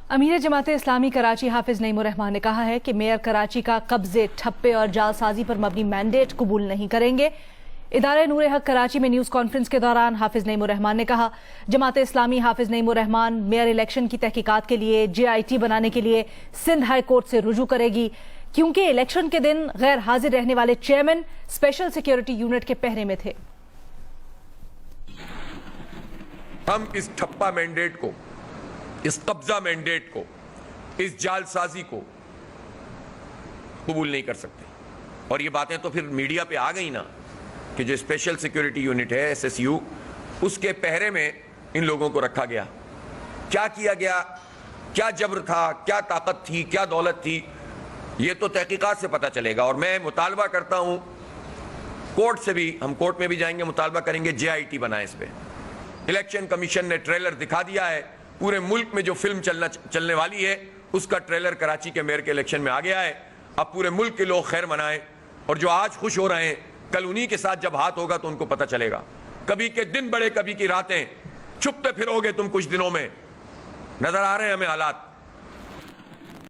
अमीर जमात इस्लामी कराची हाफिज नईम उर रहमान ने कहा है कि मेयर कराची का कब्जे, ठप्पे और जालसाजी पर मबनी मैंडेट कबूल नहीं करेंगे। इदारे नूर हक कराची में न्यूज़ कॉन्फ्रेंस के दौरान हाफिज नईम उर रहमान ने कहा, जमात इस्लामी हाफिज नईम उर रहमान मेयर इलेक्शन की तहकीकात के लिए JIT बनाने के लिए सिंध हाई कोर्ट से रुजू करेगी, क्योंकि इलेक्शन के दिन गैर हाजिर रहने वाले चेयरमैन स्पेशल सिक्योरिटी यूनिट के पहरे में थे। हम इस ठप्पा मैंडेट को, इस कब्जा मैंडेट को, इस जालसाजी को कबूल नहीं कर सकते। और ये बातें तो फिर मीडिया पे आ गई ना कि जो स्पेशल सिक्योरिटी यूनिट है SSU, उसके पहरे में इन लोगों को रखा गया। क्या किया गया, क्या जबर था, क्या ताकत थी, क्या दौलत थी, ये तो तहकीकात से पता चलेगा। और मैं मुतालबा करता हूं कोर्ट से भी, हम कोर्ट में भी जाएंगे, मुतालबा करेंगे JIT बनाए इस पे। इलेक्शन कमीशन ने ट्रेलर दिखा दिया है, पूरे मुल्क में जो फिल्म चलने वाली है उसका ट्रेलर कराची के मेयर के इलेक्शन में आ गया है। अब पूरे मुल्क के लोग खैर मनाएं, और जो आज खुश हो रहे हैं कल उन्हीं के साथ जब हाथ होगा तो उनको पता चलेगा। कभी के दिन बड़े, कभी की रातें, छुपते फिरोगे तुम कुछ दिनों में। नजर आ रहे हैं हमें हालात।